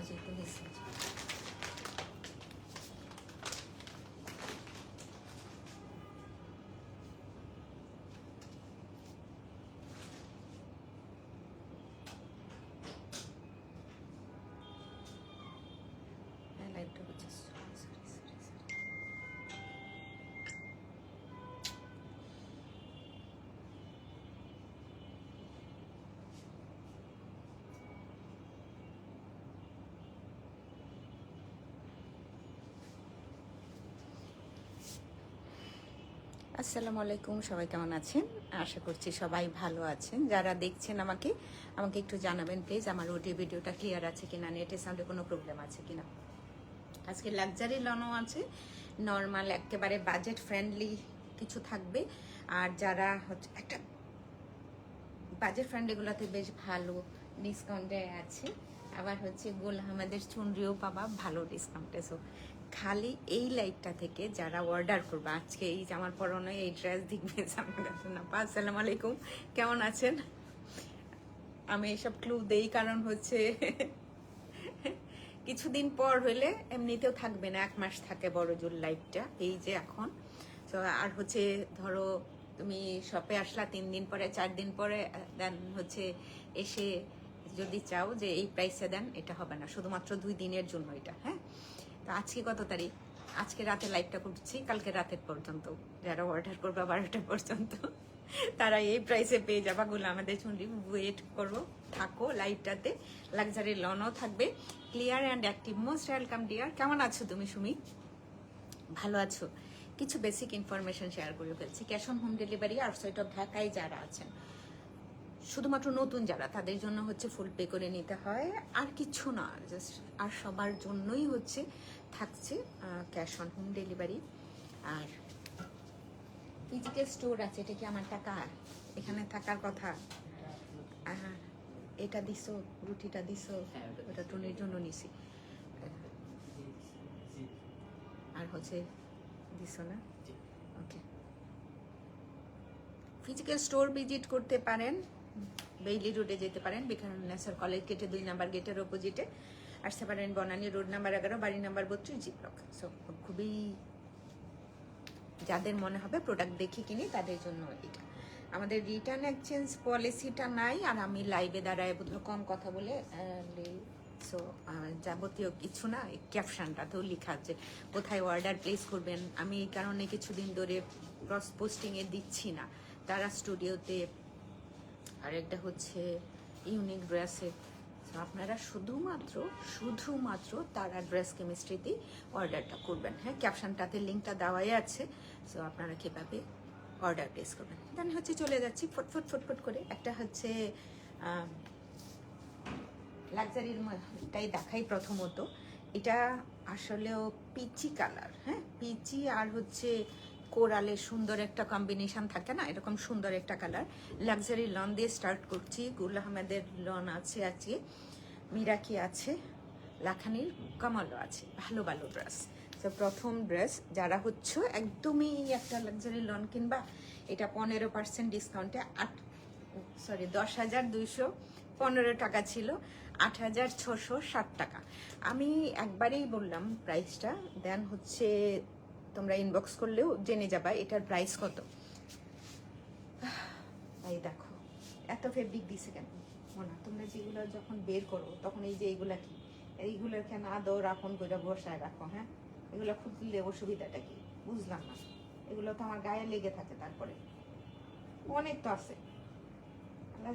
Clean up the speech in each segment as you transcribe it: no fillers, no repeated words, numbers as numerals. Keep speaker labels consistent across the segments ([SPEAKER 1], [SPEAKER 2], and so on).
[SPEAKER 1] যেহেতু নিচ্ছি লাইভটা হচ্ছে আসসালামু আলাইকুম, সবাই কেমন আছেন? আশা করছি সবাই ভালো আছেন। যারা দেখছেন আমাকে একটু জানাবেন প্লিজ, আমার অডিও ভিডিওটা ক্লিয়ার আছে কিনা, নেটের সাউন্ডে কোনো প্রবলেম আছে কিনা। আজকে লাক্সারি লনও আছে, নর্মাল একেবারে বাজেট ফ্রেন্ডলি কিছু থাকবে। আর যারা হচ্ছে একটা বাজেট ফ্রেন্ডলিগুলোতে বেশ ভালো ডিসকাউন্টে আছে, আবার হচ্ছে গোল আহমেদের চুনরিও পাবা ভালো ডিসকাউন্টে। সো খালি এই লাইভটা থেকে যারা অর্ডার করবে আজকে এই জামার পরনে এই ড্রেস দেখবে আমার কাছে না পা। আসসালামু আলাইকুম, কেমন আছেন? আমি এসব ক্লু দেই কারণ হচ্ছে কিছুদিন পর হইলে এমনিতেও থাকবে না, 1 মাস থাকে বড় জোর লাইভটা এই যে এখন। তো আর হচ্ছে ধরো তুমি শপে আসলা 3 দিন পরে 4 দিন পরে, দেন হচ্ছে এসে যদি চাও যে এই প্রাইসে দেন, এটা হবে না, শুধুমাত্র 2 দিনের জন্য এটা। হ্যাঁ, তো আজকে কত তারিখ? আজকে রাতে লাইভটা করছি, কালকে রাতের পর্যন্ত যারা অর্ডার করবে 12টা পর্যন্ত তারা এই প্রাইসে পেয়ে যাবা। গুলো আমাদের চুনরি, ওয়েট করো, থাকো লাইভটাতে। লাক্সারি লনও থাকবে, clear and active. Most welcome deer. কেমন আছো তুমি সুমি? ভালো আছো? কিছু বেসিক ইনফরমেশন শেয়ার করে ফেলছি। Cash on home delivery outside of ঢাকায় যারা আছেন, শুধুমাত্র নতুন যারা, তাদের জন্য হচ্ছে ফুল পে করে নিতে হয়, আর কিছু না, জাস্ট আর সবার জন্যই হচ্ছে থাকছে ক্যাশ অন হোম ডেলিভারি। আর ফিজিক্যাল স্টোর আছে, এটা কি আমার টাকা এখানে থাকার কথা? এটা দিছো, রুটিটা দিছো, ওটা টুনির জন্য নিছি। আর হচ্ছে দিছো না? ওকে, ফিজিক্যাল স্টোর ভিজিট করতে পারেন, বেইলি রোডে যেতে পারেন, বিকারুন্নেসার কলেজ গেটে 2 নাম্বার গেটের অপোজিটে আসতে পারেন। বনানী রোড নাম্বার 11, বাড়ি নাম্বার 32, জি ব্লক। সো খুবই, যাদের মনে হবে প্রোডাক্ট দেখে কিনি তাদের জন্য এটা। আমাদের রিটার্ন এক্সচেঞ্জ পলিসিটা নাই, আর আমি লাইভে দাঁড়ায় বোধহয় কম কথা বলে, সো যাবতীয় কিছু না, ক্যাপশনটাতেও লেখা আছে কোথায় অর্ডার প্লেস করবেন। আমি এই কারণে কিছুদিন ধরে ক্রস পোস্টিংয়ে দিচ্ছি না, তারা স্টুডিওতে, আর একটা হচ্ছে ইউনিক ড্রেসে। আপনারা শুধুমাত্র তারা ড্রেস কেমিস্ট্রিতেই অর্ডারটা করবেন। হ্যাঁ, ক্যাপশনটাতে লিঙ্কটা দেওয়াই আছে, সো আপনারা কীভাবে অর্ডার প্লেস করবেন। দেন হচ্ছে চলে যাচ্ছি ফটফট করে, একটা হচ্ছে লাক্সারিটাই দেখাই। প্রথমত এটা আসলেও পিচি কালার, হ্যাঁ পিচি আর হচ্ছে কোরালের সুন্দর একটা কম্বিনেশন থাকে না, এরকম সুন্দর একটা কালার। লাক্সারি লন দিয়ে স্টার্ট করছি। গুল আহমেদের লন আছে আজকে, মিরাকি আছে, লাখানির কমলও আছে, ভালো ভালো ড্রেস। তো প্রথম ড্রেস যারা হচ্ছে একদমই একটা লাক্সারি লন কিনবা, এটা 15% ডিসকাউন্টে 10,215 টাকা ছিল, 8,660 টাকা। আমি একবারেই বললাম প্রাইসটা, দেন হচ্ছে তোমরা ইনবক্স করলেও জেনে যাবা এটার প্রাইস কত। এই দেখো এত ফেব্রিক দিছে কেন মনে, তোমরা যেগুলো যখন বের করো তখন এই যে এইগুলা কি, এইগুলোর কেন আদৌ রাখুন করে বসায় রাখো? হ্যাঁ, এগুলো খুঁজলে অসুবিধাটা কি বুঝলাম না। এগুলো তো আমার গায়ে লেগে থাকে, তারপরে অনেক তো আছে,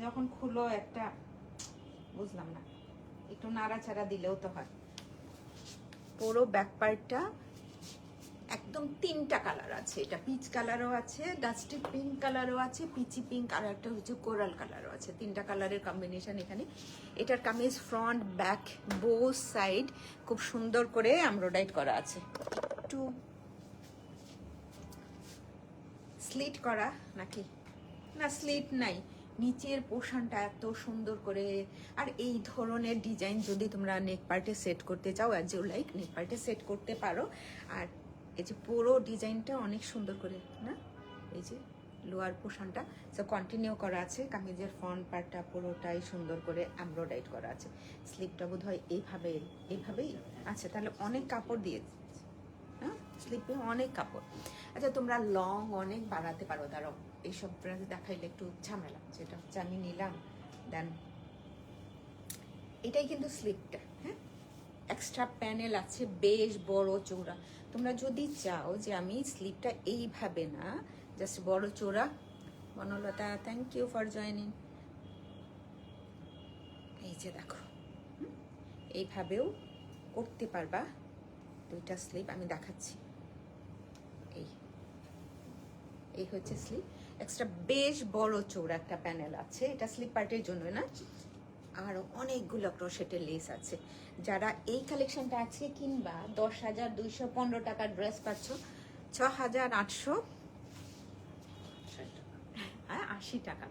[SPEAKER 1] যখন খুলো একটা বুঝলাম না, একটু নাড়াচাড়া দিলেও তো হয়। পুরো ব্যাক পার্টটা একদম 3টা কালার আছে, এটা পিচ কালারও আছে, ডাস্টি পিঙ্ক কালারও আছে, পিচি পিঙ্ক, আর একটা হচ্ছে কোরাল কালারও আছে। 3টা কালারের কম্বিনেশন এখানে। এটার kameez front back both side খুব সুন্দর করে এমব্রয়ডারি করা আছে, একটু স্লিট করা নাকি না, স্লিট নাই, নিচের পোর্শনটা এত সুন্দর করে। আর এই ধরনের ডিজাইন যদি তোমরা নেক পার্টে সেট করতে চাও, অ্যাজ ইউ লাইক, নেক পার্টে সেট করতে পারো। আর এই যে পুরো ডিজাইনটা অনেক সুন্দর করে না, এই যে
[SPEAKER 2] লোয়ার পোর্শনটা সো কন্টিনিউ করা আছে। কামিজের ফ্রন্ট পার্টটা পুরোটাই সুন্দর করে এমব্রয়ডারি করা আছে। স্লিপটা বোধ হয় এইভাবেই আচ্ছা, তাহলে অনেক কাপড় দিয়েছে, হ্যাঁ স্লিপে অনেক কাপড়। আচ্ছা তোমরা লং অনেক বাড়াতে পারো, দাঁড়াও এইসব দেখাইলে একটু ঝামেলা। যেটা হচ্ছে আমি নিলাম, দেন এটাই কিন্তু স্লিপটা, হ্যাঁ এক্সট্রা প্যানেল আছে, বেশ বড় চৌড়া। তোমরা যদি চাও যে আমি স্লিপটা এইভাবে না, জাস্ট বড় চৌড়া, Banalata thank you for joining, এই যে দেখো এইভাবেও করতে পারবা। দুইটা স্লিপ আমি দেখাচ্ছি, এই হচ্ছে স্লিপ, এক্সট্রা বেশ বড় চৌড়া একটা প্যানেল আছে, এটা স্লিপ পার্টের জন্য না। আর অনেকগুলো ক্রোশেটের লেস আছে। যারা এই কালেকশনটা আজকে কিনবা 10,215 টাকার ড্রেস পাচ্ছ 6,880 টাকা।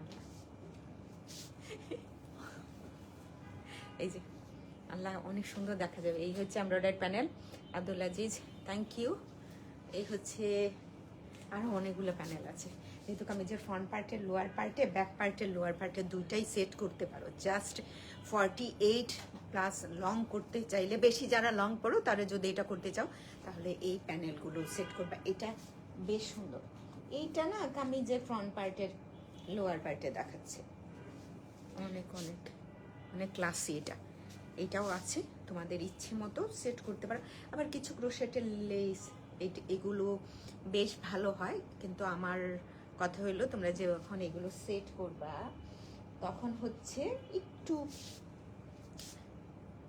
[SPEAKER 2] এই যে আল্লাহ অনেক সুন্দর দেখা যাবে। এই হচ্ছে embroidery panel, Abdul Aziz thank you. এই হচ্ছে আরো অনেকগুলো প্যানেল আছে। যেহেতু কামিজের ফ্রন্ট পার্টের লোয়ার পার্টে, ব্যাক পার্টের লোয়ার পার্টে দুইটাই সেট করতে পারো। জাস্ট 48 প্লাস লং করতে চাইলে, বেশি যারা লং পড়ো তারা যদি এটা করতে চাও তাহলে এই প্যানেলগুলো সেট করবে। এটা বেশ সুন্দর। এইটা না কামিজের ফ্রন্ট পার্টের লোয়ার পার্টে দেখাচ্ছে, অনেক অনেক অনেক ক্লাসি। এটাও আছে, তোমাদের ইচ্ছে মতো সেট করতে পারো। আবার কিছু ক্রোশেটের লেস এগুলো বেশ ভালো হয়, কিন্তু আমার কথা হলো তোমরা যখন এগুলো সেট করবা তখন হচ্ছে একটু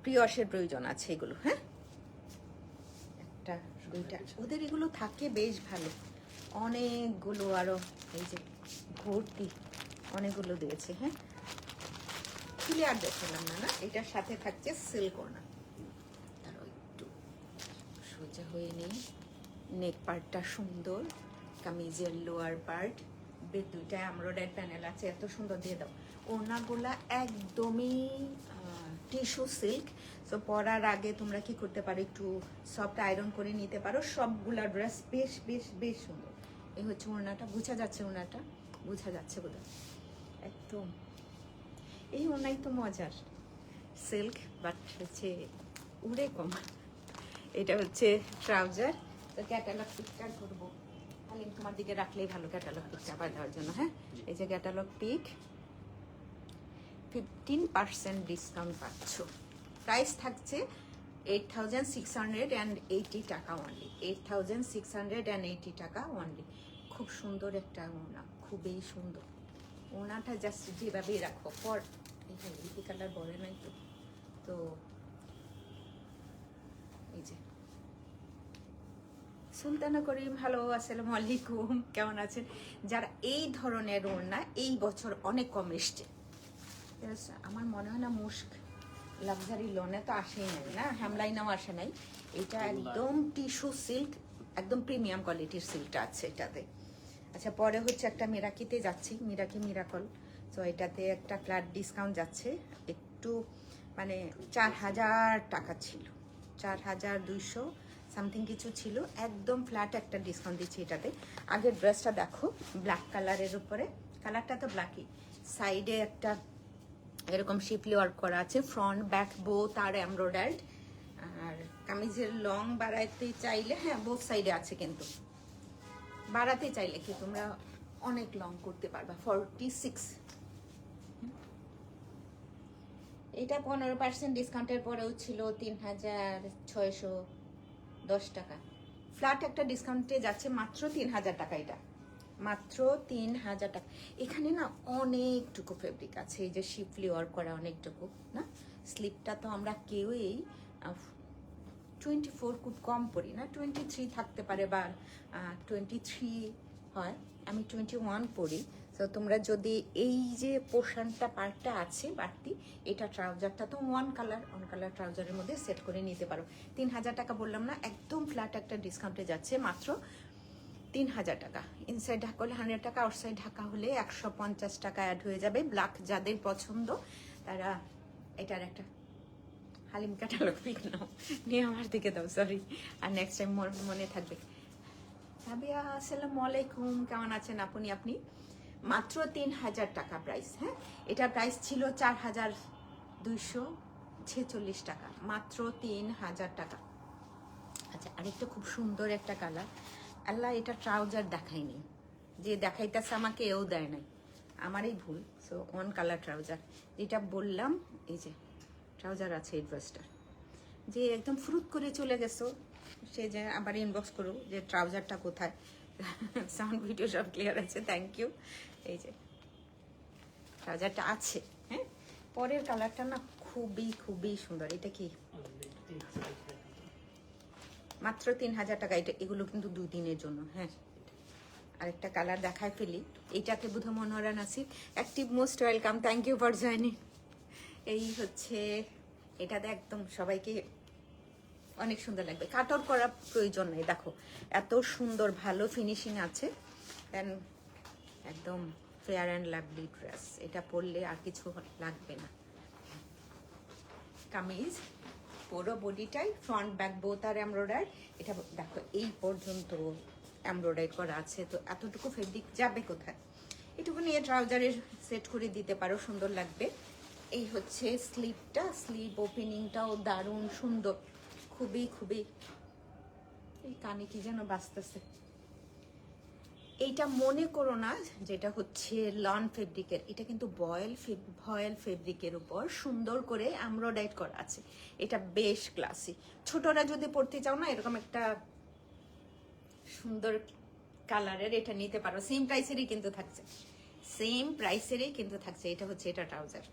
[SPEAKER 2] প্রিয়সের প্রয়োজন আছে এগুলো, হ্যাঁ একটা দুইটা ওদের এগুলো থাকে বেশ ভালো, অনেকগুলো আরো এই যে ভর্তি অনেকগুলো দিয়েছে। হ্যাঁ ক্লিয়ার দেখালাম না, না এটার সাথে থাকছে সিল্কোনা। তারও একটু সোজা হয়ে নেই, নেক পার্টটা সুন্দর, কামিজের লোয়ার পার্ট দুইটা এমব্রয়ডারি প্যানেল আছে, এত সুন্দর দিয়ে দাও। ওড়নাগুলা একদমই টিস্যু সিল্ক, সো পরার আগে তোমরা কি করতে পারো একটু সফট আয়রন করে নিতে পারো। সবগুলা ড্রেস বেশ বেশ বেশ সুন্দর। এই হচ্ছে ওড়নাটা, বোঝা যাচ্ছে ওড়নাটা, বোঝা যাচ্ছে বোধহয় একদম। এই ওড়নাই তো মজার, সিল্ক বাট হচ্ছে উড়ে কম। এটা হচ্ছে ট্রাউজার। তো ক্যাটালগ পিকচার করবো, তাহলে তোমার দিকে রাখলেই ভালো ক্যাটালগ পিকচার আবার দেওয়ার জন্য। হ্যাঁ এই যে ক্যাটালগ পিক, 15% ডিসকাউন্ট পাচ্ছ। প্রাইস থাকছে 8,680 টাকা অনলি, 8,680 টাকা অনলি। খুব সুন্দর একটা ওড়না, খুবই সুন্দর ওড়নাটা। জাস্ট যেভাবেই রাখো পর এই কালার বলে নাই তো, তো এই যে সুলতানা করিম হ্যালো আসসালামু আলাইকুম, কেমন আছেন? যারা এই ধরনের ওড়না এই বছর অনেক কম এসছে, আমার মনে হয় না মুস্ক লাক্সারি লোনে তো আসেই নাই না, হ্যামলাইনাও আসে নাই। এটা একদম টিস্যু সিল্ক, একদম প্রিমিয়াম কোয়ালিটির সিল্কটা আছে এটাতে। আচ্ছা পরে হচ্ছে একটা মিরাকিতে যাচ্ছি, মিরাকি মিরাকল, তো এটাতে একটা ফ্ল্যাট ডিসকাউন্ট যাচ্ছে, একটু মানে 4,000 টাকা ছিল, 4,200 সামথিং কিছু ছিল, একদম ফ্ল্যাট একটা ডিসকাউন্ট দিচ্ছি এটাতে। আগের ড্রেসটা দেখো ব্ল্যাক কালারের উপরে, কালারটা তো ব্ল্যাকই, সাইডে একটা এরকম শিপলি ওয়ার্ক করা আছে, ফ্রন্ট ব্যাক বোথ আর এমব্রয়ডার্ড। আর কামিজের লং বাড়াইতে চাইলে হ্যাঁ বোথ সাইডে আছে, কিন্তু বাড়াতে চাইলে কি তোমরা অনেক লং করতে পারবা। 46, এটা 15% ডিসকাউন্টের পরেও ছিল 3,610 টাকা। ফ্ল্যাট একটা ডিসকাউন্টে যাচ্ছে মাত্র 3,000 টাকা, এটা মাত্র 3,000 টাকা। এখানে না অনেকটুকু ফেব্রিক আছে, এই যে শিফলি ওয়ার্ক করা অনেকটুকু না। স্লিপটা তো আমরা কেউই 24 খুব কম পরি না, 23 থাকতে পারে বা 23 হয়, আমি 21 পরি। তো তোমরা যদি এই যে পোর্শনটা পার্টটা আছে বাড়তি, এটা ট্রাউজারটা তো ওয়ান কালার ট্রাউজারের মধ্যে সেট করে নিতে পারো। 3,000 টাকা বললাম না, একদম ফ্ল্যাট একটা ডিসকাউন্টে যাচ্ছে মাত্র 3,000 টাকা। ইনসাইড ঢাকা হলে 100 টাকা, আউটসাইড ঢাকা হলে 150 টাকা অ্যাড হয়ে যাবে। ব্ল্যাক যাদের পছন্দ তারা এটার একটা হালিম ক্যাটালগ পিক নাও, নিয়ে আমার দিকে দাও, সরি, আর নেক্সট টাইম মনে থাকবে। রাবিয়া আসসালামু আলাইকুম, কেমন আছেন আপনি?
[SPEAKER 1] মাত্র 3000 টাকা প্রাইস। হ্যাঁ, এটার প্রাইস ছিল 4246 টাকা, মাত্র 3000 টাকা। আচ্ছা, আরেকটা খুব সুন্দর একটা কালার। আল্লাহ, এটা ট্রাউজার দেখায়নি, যে দেখাইতেছে আমাকে এও দেয় নাই, আমারই ভুল। সো ওয়ান কালার ট্রাউজার, যেটা বললাম, এই যে ট্রাউজার আছে এই ড্রেসটার। যে একদম ফ্রুট করে চলে গেছো, সে যে আবার ইনবক্স করো যে ট্রাউজারটা কোথায়। সাউন্ড ভিডিও সব ক্লিয়ার আছে, থ্যাংক ইউ। এই যে ট্রাউজারটা আছে। হ্যাঁ, পরের কালারটা না খুবই খুবই সুন্দর। এটা কি? মাত্র 3000 টাকা। এটা, এগুলো কিন্তু 2 দিনের জন্য। হ্যাঁ, আরেকটা কালার দেখায় ফেলি। এইটাকে বুধা মনোহরা নাসির, active most welcome, thank you for joining. এই হচ্ছে, এটাতে একদম সবাইকে অনেক সুন্দর লাগবে, কাট আউট করার প্রয়োজন নেই। দেখো এত সুন্দর ভালো ফিনিশিং আছে, দেন একদম ফেয়ার অ্যান্ড লাভলি ড্রেস। এটা পরলে আর কিছু লাগবে না। কামিজ পুরো বডিটাই ফ্রন্ট ব্যাক বোথ আর এমব্রয়ডারি। এটা দেখো এই পর্যন্ত এমব্রয়ডারি করা আছে, তো এতটুকু ফেব্রিক যাবে কোথায়? এটুকু নিয়ে ট্রাউজারের সেট করে দিতে পারো, সুন্দর লাগবে। এই হচ্ছে স্লিভটা, স্লিভ ওপেনিংটাও দারুণ সুন্দর, খুবই খুবই। এই কানে কি যেন বাজতেছে। এইটা মনে করো না যেটা হচ্ছে লন ফেব্রিকের, এটা কিন্তু ভয়েল ফেব্রিকের উপর সুন্দর করে এমব্রয়ডারি করা আছে। এটা বেশ ক্লাসি। ছোটরা যদি পড়তে চাও না, এরকম একটা সুন্দর কালারের এটা নিতে পারো। সেম প্রাইসেরই কিন্তু থাকছে, সেম প্রাইসেরই কিন্তু থাকছে। এটা হচ্ছে, এটা ট্রাউজার।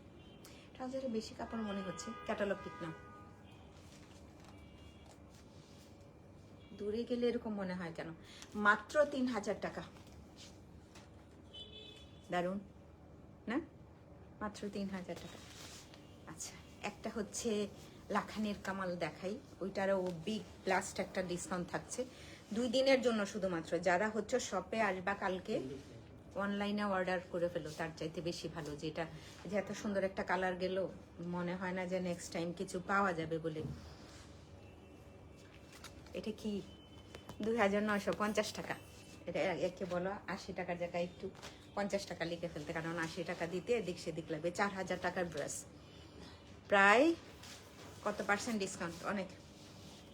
[SPEAKER 1] ট্রাউজারে বেশি কাপড় মনে হচ্ছে, ক্যাটালগ পিক না। দূরে গেলে এরকম মনে হয় কেন? মাত্র 3000 টাকা, দারুন না? মাত্র 3000 টাকা। আচ্ছা, একটা হচ্ছে লাখানির কামাল দেখাই, ওইটারও বিগ প্লাস একটা ডিসকাউন্ট থাকছে 2 দিনের জন্য শুধুমাত্র। যারা হচ্ছে শপে আসবা কালকে, অনলাইনে অর্ডার করে ফেলো, তার চাইতে বেশি ভালো। যেটা যে এত সুন্দর একটা কালার গেল, মনে হয় না যে নেক্সট টাইম কিছু পাওয়া যাবে বলে। এটা কি? 2950 টাকা। এটা একে বলো 80 টাকার জায়গায় একটু 50 টাকা লিখে ফেলতে, কারণ 80 টাকা দিতে এদিক সেদিক লাগবে। 4000 টাকার ড্রেস, প্রায় কত পার্সেন্ট ডিসকাউন্ট? অনেক।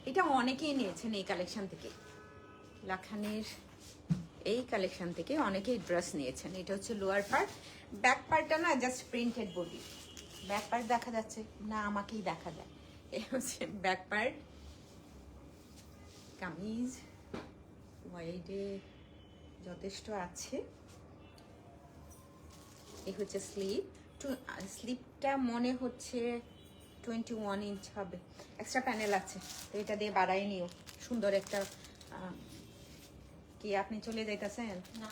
[SPEAKER 1] এটা অনেকেই নিয়েছেন এই কালেকশন থেকে, লাখানির এই কালেকশন থেকে অনেকেই ড্রেস নিয়েছেন। এটা হচ্ছে লোয়ার পার্ট, ব্যাক পার্টটা না just printed body. Back part দেখা যাচ্ছে না? আমাকেই দেখা যায়। এই হচ্ছে ব্যাক পার্ট। কামিজ ওয়াইডে যথেষ্ট আছে। এই হচ্ছে স্লিভ। স্লিভটা মনে হচ্ছে 21 ইঞ্চ হবে, এক্সট্রা প্যানেল আছে, তো এটা দিয়ে বাড়াই নিও। সুন্দর একটা কি আপনি চলে যাইতেছেন?
[SPEAKER 3] না,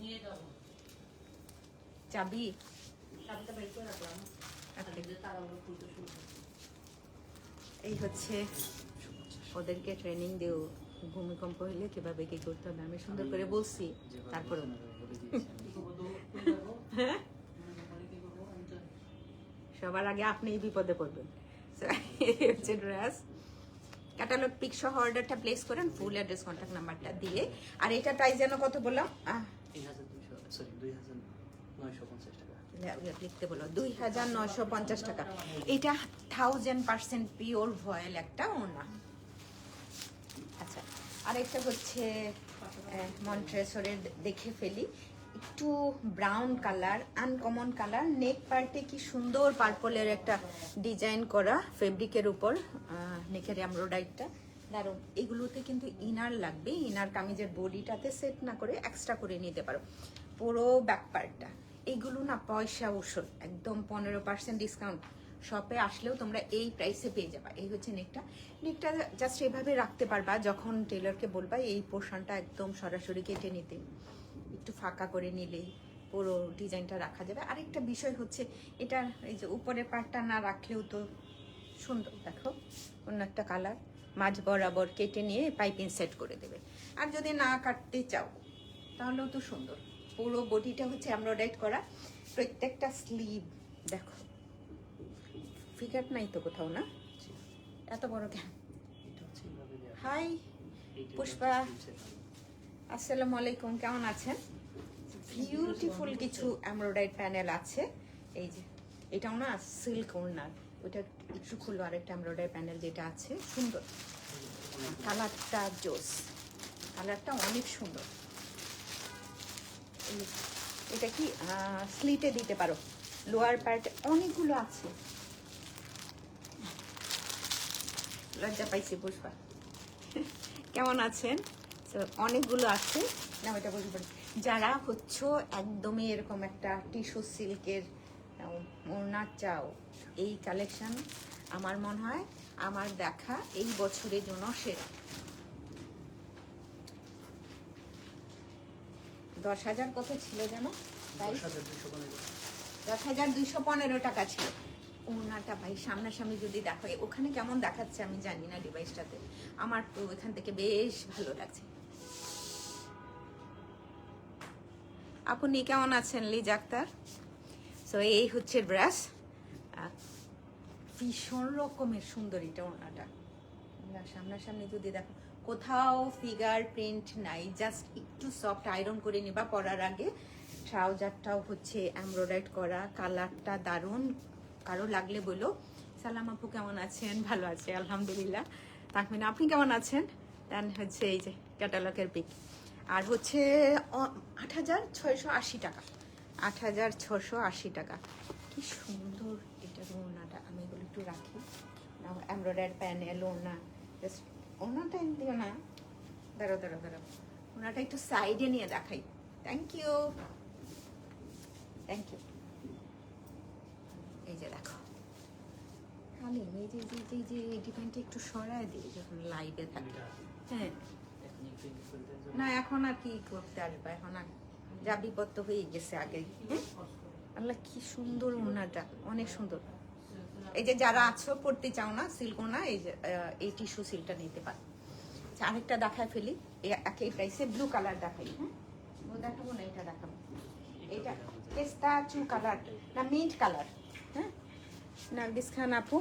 [SPEAKER 3] নিয়ে যাব।
[SPEAKER 1] চাবি?
[SPEAKER 3] চাবিটা বের করে রাখলাম। তাড়াহুড়ো খুলতে শুরু করছি।
[SPEAKER 1] এই হচ্ছে ওদেরকে ট্রেনিং দিও, ভূমিকম্প হলে কিভাবে কি করতে হবে আমি সুন্দর করে বলছি। তারপরে সবার আগে আপনি বিপদে পড়বেন। হচ্ছে ড্রেস। ক্যাটালগ পিক সহ অর্ডারটা প্লেস করেন, ফুল অ্যাড্রেস কন্ট্যাক্ট নাম্বারটা দিয়ে। আর এটা প্রাইস যেন কত বললাম?
[SPEAKER 3] 2950 টাকা।
[SPEAKER 1] লিখতে বলো 2950 টাকা। এটা 1000% পিওর ভয়েল একটা ওড়না। আচ্ছা, আরেকটা হচ্ছে মন্ট্রেসরের দেখে ফেলি, একটু ব্রাউন কালার, আনকমন কালার। নেক পার্টে কি সুন্দর পার্পলের একটা ডিজাইন করা ফেব্রিকের উপর নেকের এমব্রয়ডারিটা দারুণ। এগুলোতে কিন্তু ইনার লাগবে, ইনার কামিজের বডিটাতে সেট না করে এক্সট্রা করে নিতে পারো। পুরো ব্যাক পার্টটা এইগুলো না পয়সা ওষুধ, একদম 15% ডিসকাউন্ট। শপে আসলেও তোমরা এই প্রাইসে পেয়ে যাবা। এই হচ্ছে নেকটা। নেকটা জাস্ট এভাবে রাখতে পারবা, যখন টেলারকে বলবা এই পোর্শনটা একদম সরাসরি কেটে নিতে, একটু ফাঁকা করে নিলেই পুরো ডিজাইনটা রাখা যাবে। আরেকটা বিষয় হচ্ছে, এটা এই যে উপরের পার্টটা না রাখলেও তো সুন্দর। দেখো অন্য একটা কালার, মাঝ বরাবর কেটে নিয়ে পাইপিং সেট করে দেবে। আর যদি না কাটতে চাও তাহলেও তো সুন্দর। পুরো বডিটা হচ্ছে এমব্রয়ডারি করা, প্রত্যেকটা স্লিভ দেখো। ফিগার নাই তো কোথাও না? এত বড় কেন? হাই পুষ্পা, আসসালামু আলাইকুম, কেমন আছেন?
[SPEAKER 2] বিউটিফুল কিছু এমব্রয়ডারি প্যানেল আছে। এই যে এটাও না সিল্ক ওড়নার, ওটা একটু খুললো, আরেকটা এমব্রয়ডারি প্যানেল যেটা আছে সুন্দর, কালারটা জোস, কালারটা অনেক সুন্দর। এটা কি স্লিটে দিতে পারো, লোয়ার পার্টে অনেকগুলো আছে। লজ্জা পাইছি পুষ্পা। কেমন আছেন? তো অনেকগুলো আছে না, ওইটা বলতে পারি। যারা হচ্ছে একদমই এরকম একটা টিস্যু সিল্কের ওড়না চাও, এই কালেকশন আমার মনে হয় আমার দেখা এই বছরের জন্য সেরা। 10,000 কত ছিল যেন? 10,215 টাকা ছিল ওড়নাটা। ভাই সামনাসামনি যদি দেখো, ওখানে কেমন দেখাচ্ছে আমি জানি না ডিভাইসটাতে, আমার তো এখান থেকে বেশ ভালো লাগছে। আপনি কেমন আছেন লিজ আক্তার? সো এই হচ্ছে ড্রেস, ভীষণ রকমের সুন্দর এটা ওড়নাটা। সামনাসামনি যদি দেখো, কোথাও ফিগার প্রিন্ট নাই, জাস্ট একটু সফট আয়রন করে নিবা পরার আগে। ট্রাউজারটাও হচ্ছে এমব্রয়ডারি করা, কালারটা দারুণ। কারো লাগলে বলো। সালাম আপু কেমন আছেন? ভালো আছে আলহামদুলিল্লাহ। তাকমিন আপনি কেমন আছেন? দেন হচ্ছে এই যে ক্যাটালগের পিক, আর হচ্ছে 8,680 টাকা, 8,680 টাকা। কি সুন্দর এটার ওড়নাটা, আমি এগুলো একটু রাখি। এমব্রয়ডারি প্যানেল ওড়না, জাস্ট ওড়নাটা দিও না, দাঁড়াও দাঁড়াও দাঁড়াও, ওড়নাটা একটু সাইডে নিয়ে দেখাই। Thank you, thank you. এই যে দেখো, আমি এই যে যে যে যে ডিপেন্ডটা একটু সরায় দিই যখন লাইভে থাকি। হ্যাঁ না, এখন আর কি করতে আসবে, এখন আর যা বিপদ তো হয়ে গেছে আগে। আল্লাহ কি সুন্দর ওড়নাটা, অনেক সুন্দর। এই যে যারা আছো পড়তে চাও না সিল্ক ওড়না, এই যে এই টিস্যু সিল্কটা নিতে পারো। আচ্ছা, আরেকটা দেখায় ফেলি, একই প্রাইসে ব্লু কালার দেখাই। হ্যাঁ দেখাবো না, এটা দেখাবো। এটা পেস্তা চু কালার না মিন্ট কালার। হ্যাঁ নার্গিস খান আপু,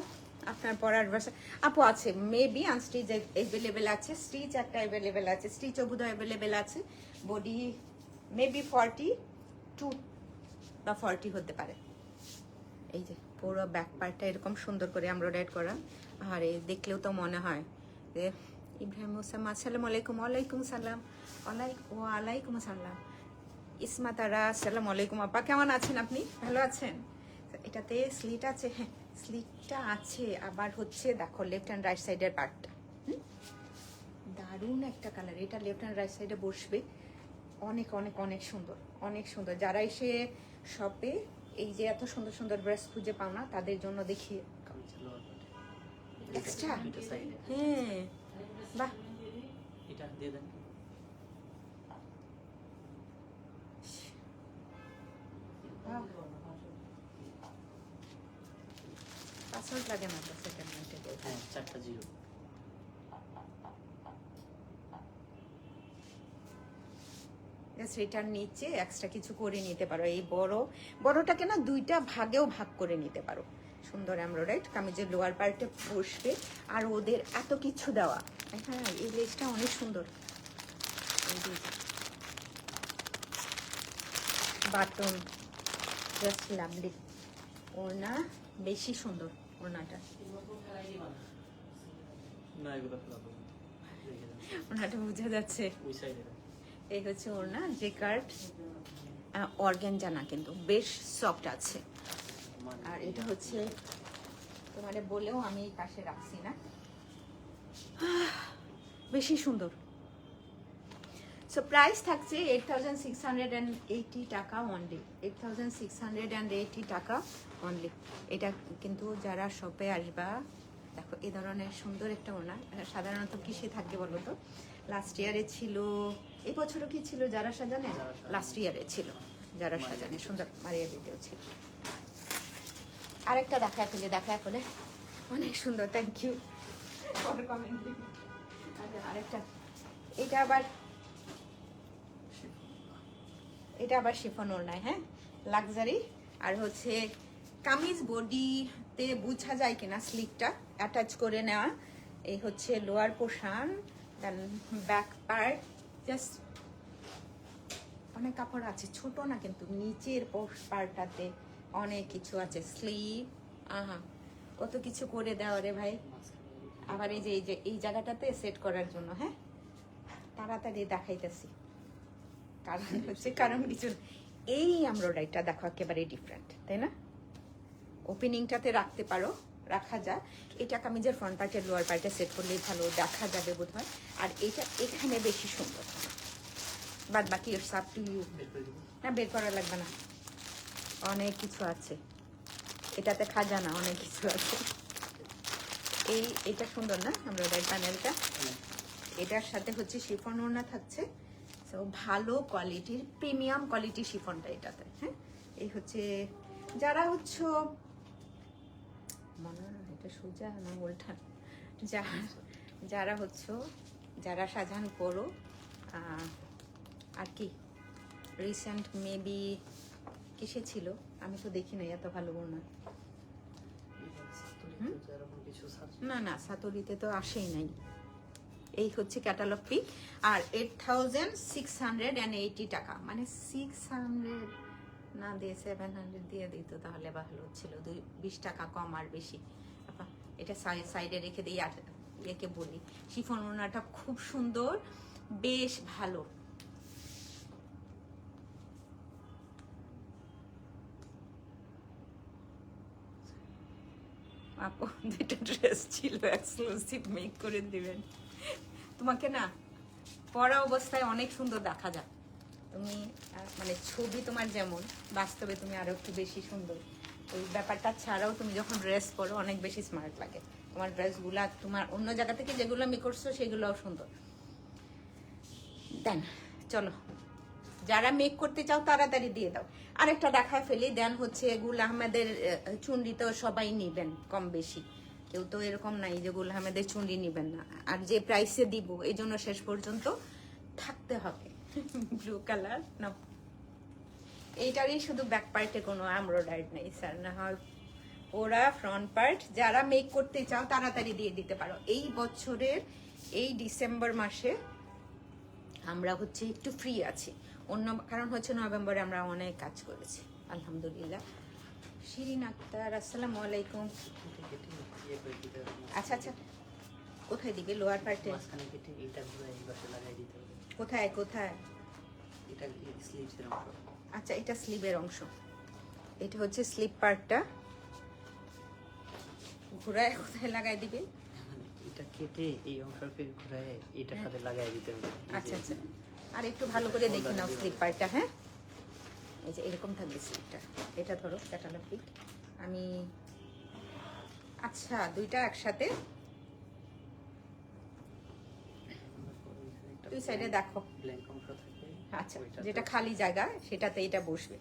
[SPEAKER 2] আপনার পরার ভাষা আপু আছে মেবি আনস্টিচ অ্যাভেলেবেল আছে, স্টিচ একটা অ্যাভেলেবেল আছে, স্টিচও বোধহয় অ্যাভেলেবেল আছে। বডি মেবি 42 বা 40 হতে পারে। এই যে পুরো ব্যাক পার্টটা এরকম সুন্দর করে এমব্রয়ডারি করা, আর এই দেখলেও তো মনে হয় যে ইব্রাহিম হোসেন আসসালামু আলাইকুম। ওয়ালাইকুম সালাম। ওয়ালাইকুম আসসালাম। ইসমা তারা আসসালামু আলাইকুম। আপা কেমন আছেন আপনি? ভালো আছেন? এটাতে স্লিট আছে, হ্যাঁ স্লিটটা আছে, আবার হচ্ছে দেখো লেফট অ্যান্ড রাইট সাইডের পার্টটা দারুণ একটা কালার। এটা লেফট অ্যান্ড রাইট সাইডে বসবে, অনেক অনেক অনেক সুন্দর, অনেক সুন্দর। যারা এসে শপে এই যে এত সুন্দর সুন্দর ড্রেস খুঁজে পাও না, তাদের জন্য দেখি এক্সট্রা। হ্যাঁ বাহ,
[SPEAKER 4] এটা দিয়ে দেন।
[SPEAKER 2] পাসওয়ার্ড লাগে না তো সেকেন্ড মিনিটে।
[SPEAKER 4] হ্যাঁ 4টা 0।
[SPEAKER 2] এটার নিচে এক্সট্রা কিছু করে নিতে পারো। এই বড়টাকে না দুইটা ভাগেও ভাগ করে নিতে পারো। সুন্দর এমব্রয়ডারি কামিজের লোয়ার পার্টে বসবে, আর ওদের এত কিছু দেওয়া। হ্যাঁ এই লেসটা অনেক সুন্দর, বাটন জাস্ট লাভলি। ওড়না বেশি সুন্দর ওড়নাটা,
[SPEAKER 4] না এগুলো ফেলাবো না, রেখে দেন
[SPEAKER 2] ওড়নাটা বোঝা যাচ্ছে।
[SPEAKER 4] ওই সাইডে।
[SPEAKER 2] এই হচ্ছে ওড়না, যে কার্ড অর্গানজা না কিন্তু বেশ সফট আছে। আর এটা হচ্ছে তোমারে বলেও আমি এই পাশে রাখছি না, বেশি সুন্দর। সো প্রাইস থাকছে 8,680 টাকা অনলি, 8,680 টাকা অনলি। এটা কিন্তু যারা শপে আসবা, দেখো এই ধরনের সুন্দর একটা ওড়না সাধারণত কিসে থাকে বলো তো? লাস্ট ইয়ারে ছিল, এই বছরও কি ছিল যারা সাজানে? লাস্ট ইয়ারে ছিল যারা সাজানে, সুন্দর মারিয়া দিতেও ছিল। আরেকটা দেখায় ফেলে অনেক সুন্দর, থ্যাংক ইউ ফর কমেন্টিং। আরেকটা, এটা আবার শিফন ওড়নায়, হ্যাঁ লাক্সারি। আর হচ্ছে কামিজ বডিতে বোঝা যায় কিনা স্লিকটা অ্যাটাচ করে নেওয়া। এই হচ্ছে lower portion, then back part just
[SPEAKER 1] অনেক কাপড় আছে, ছোট না কিন্তু নিচের পার্টটাতে অনেক কিছু আছে, স্লিভ, আহা কত কিছু করে দেওয়া রে ভাই। আবার এই জায়গাটাতে সেট করার জন্য, হ্যাঁ তাড়াতাড়ি দেখাইতেছি, কারণ কিছু না। এই এমব্রয়ডারিটা দেখো একেবারে ডিফারেন্ট, তাই না? ওপেনিংটাতে রাখতে পারো, রাখা যায়। এটা কামিজের ফ্রন্ট পার্টের লোয়ার পার্টে সেট করলেই ভালো দেখা যাবে বোধ হয়। আর এটা এখানে বেশি সুন্দর, বাদ বাকি ইটস আপ টু ইউ। না বের করা লাগবে না, অনেক কিছু আছে এটাতে, খাজানা অনেক কিছু আছে। এটা সুন্দর না এমব্রয়ডারি প্যানেলটা? এটার সাথে হচ্ছে শিফন ওড়না থাকছে, তো ভালো কোয়ালিটির প্রিমিয়াম কোয়ালিটি শিফনটা এটাতে। হ্যাঁ এই হচ্ছে যারা হচ্ছে মনে হয় এটা সোজা না উল্টা, যারা হচ্ছে যারা শাহজাহান পরো, আর কি রিসেন্ট মেবি কিসে ছিল আমি তো দেখি নাই, এত ভালো না। না না সাতরিতে তো আসেই নাই। এই হচ্ছে ক্যাটালগ ফি, আর 8680 টাকা, মানে 600 না দিয়ে 700 দিয়ে দিত তাহলে ভালো ছিল, 20 টাকা কম আর বেশি। এটা সাইডে রেখে দিই। আর একে বলি শিফন ওড়নাটা খুব সুন্দর, বেশ ভালো। আপু দুইটা ড্রেস ছিল এক্সক্লুসিভ, মেক করে দিবেন। তোমাকে না পরা অবস্থায় অনেক সুন্দর দেখা যায়, তুমি মানে ছবি তোমার যেমন, বাস্তবে তুমি আরো একটু বেশি সুন্দর। ওই ব্যাপারটা ছাড়াও তুমি যখন ড্রেস পরো অনেক বেশি স্মার্ট লাগে। তোমার ড্রেসগুলা তোমার অন্য জায়গা থেকে যেগুলো আমি করছো সেগুলোও সুন্দর। দেন চলো, যারা মেক করতে চাও তাড়াতাড়ি দিয়ে দাও। আরেকটা দেখায় ফেলি, দেন হচ্ছে গুল আহমেদের চুন্ডি তো সবাই নিবেন কম বেশি, কেউ তো এরকম নাই যে গুল আহমেদের চুন্ডি নিবেন না। আর যে প্রাইসে দিব এই জন্য শেষ পর্যন্ত থাকতে হবে। ব্লু কালার না, এইটারই শুধু ব্যাক পার্টে কোনো এমব্রয়ডারি নেই স্যার, না হয় ওরা ফ্রন্ট পার্ট। যারা মেক করতে চাও তাড়াতাড়ি দিয়ে দিতে পারো। এই বছরের এই ডিসেম্বর মাসে আমরা হচ্ছে একটু ফ্রি আছি, অন্য কারণ হচ্ছে নভেম্বরে আমরা অনেক কাজ করেছি আলহামদুলিল্লাহ। শিরিন আক্তার আসসালামু আলাইকুম। আচ্ছা আচ্ছা, কোথায় দিবে? লোয়ার পার্টে? কোথায় কোথায়? আচ্ছা এটা স্লিভের অংশ, এটা হচ্ছে স্লিভ পার্টটা, ঘুরায় কোথায় লাগাই দিবে?
[SPEAKER 4] এটা কেটে এই অংশটাকে ঘুরায় এটার সাথে লাগাই দিতে হবে।
[SPEAKER 1] আচ্ছা আচ্ছা, আর একটু ভালো করে দেখে নাও স্লিভ পার্টটা। হ্যাঁ এই যে এরকম থাকবে স্লিভটা, এটা ধরো ক্যাটালগ পিক আমি। আচ্ছা দুইটা একসাথে দুই সাইডে দেখো,
[SPEAKER 4] ব্ল্যাঙ্ক অংশ থাকে।
[SPEAKER 1] আচ্ছা যেটা খালি জায়গা সেটাতে এটা বসবে।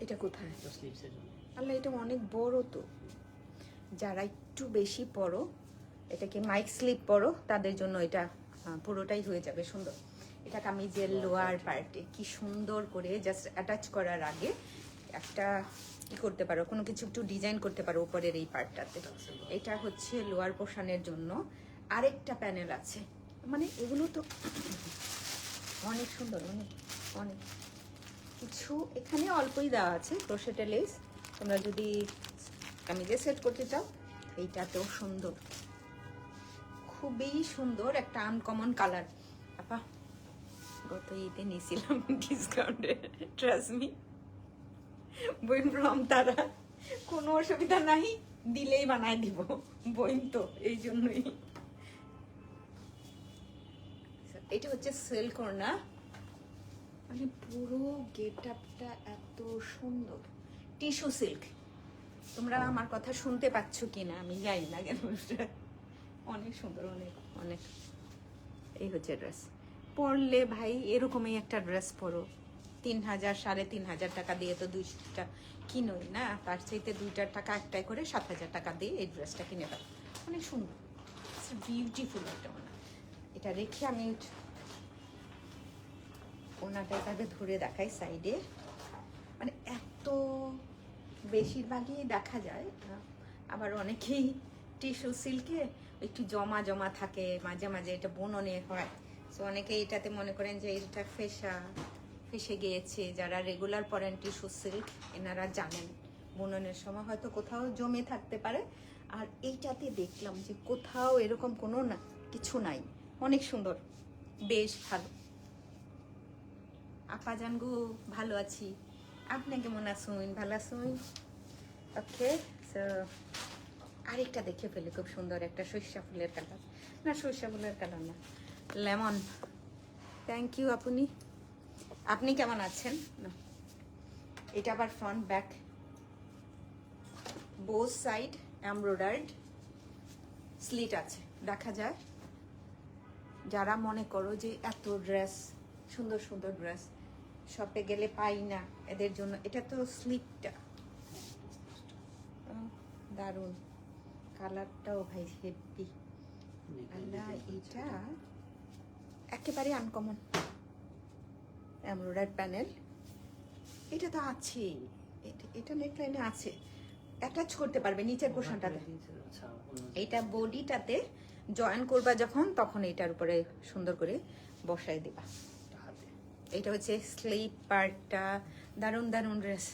[SPEAKER 1] এটা কোথায়?
[SPEAKER 4] তো স্লিভসের জন্য।
[SPEAKER 1] আল্লাহ এটা অনেক বড় তো, যারা একটু বেশি পরো, এটাকে মাইক স্লিপ পরো তাদের জন্য এটা পুরোটাই হয়ে যাবে সুন্দর। এটা কামিজের লোয়ার পার্টে কি সুন্দর করে জাস্ট অ্যাটাচ করার আগে একটা কি করতে পারো, কোনো কিছু একটু ডিজাইন করতে পারো উপরের এই পার্টটাতে। এটা হচ্ছে লোয়ার পোর্শনের জন্য আরেকটা প্যানেল আছে, মানে এগুলো তো অনেক সুন্দর, অনেক অনেক কিছু। এখানে অল্পই দেওয়া আছে ক্রোশেটে লেস, তোমরা যদি কামিজে সেট করতে চাও এইটাতেও সুন্দর, খুবই সুন্দর একটা আনকমন কালার। আপা গত ঈদে নিয়েছিলাম ডিসকাউন্টে, ট্রাস্ট মি বইন ফ্রম তারা, কোনো অসুবিধা নাই, দিলেই বানায় দিব বইন তো, এই জন্যই। এটা হচ্ছে সিল্ক ওড়না, মানে পুরো গেট আপটা এত সুন্দর, টিস্যু সিল্ক। তোমরা আমার কথা শুনতে পাচ্ছ কিনা আমি জানি না কেন, অনেক সুন্দর, অনেক অনেক। এই হচ্ছে ড্রেস, পরলে ভাই এরকমই একটা ড্রেস পরো, 3000 3500 টাকা দিয়ে তো 2টা কিনোই না, তার চাইতে 2টার টাকা একটাই করে 7000 টাকা দিয়ে এই ড্রেসটা কিনে দাও, অনেক সুন্দর, বিউটিফুল একটা ওনা। এটা রেখে আমি ওনাটা এভাবে ধরে দেখাই সাইডে, মানে এত বেশিরভাগই দেখা যায়। আবার অনেকেই টিস্যু সিল্কে একটু জমা জমা থাকে, মাঝে মাঝে এটা বুননে হয়, তো অনেকে এটাতে মনে করেন যে এটা ফেসে গিয়েছে, যারা রেগুলার পরেন টিস্যু সিল্ক এনারা জানেন বুননের সময় হয়তো কোথাও জমে থাকতে পারে। আর এইটাতে দেখলাম যে কোথাও এরকম কোনো না কিছু নাই, অনেক সুন্দর, বেশ ভালো। আপা জানগু ভালো আছি, আপনি কেমন আছেন? ভালো আছেন? ওকে, সো আরেকটা দেখে ফেলি, খুব সুন্দর একটা সরিষা ফুলের কালার, না সরিষা ফুলের কালার না, লেমন। থ্যাংক ইউ আপনি, আপনি কেমন আছেন? না, এটা আবার front back both side embroidered, slit আছে, দেখা যায়। যারা মনে করো যে এত ড্রেস, সুন্দর সুন্দর ড্রেস শপে গেলে পাই না, এদের জন্য এটা তো স্লিপটা দারুণ, কালারটাও ভাই হেভি। আল্লাহ, এটা একেবারে আনকমন এমব্রয়ডারি প্যানেল, এটা তো আছে, এটা নেকলাইনে আছে, অ্যাটাচ করতে পারবে নিচের পোর্শনটাতে।
[SPEAKER 4] আচ্ছা, অন্য
[SPEAKER 1] এইটা বডিটাতে জয়েন করবা যখন, তখন এটার উপরে সুন্দর করে বসায় দিবা।
[SPEAKER 4] হাতে
[SPEAKER 1] এটা হচ্ছে স্লিপ পার্টটা, দারুণ দারুণ ড্রেস,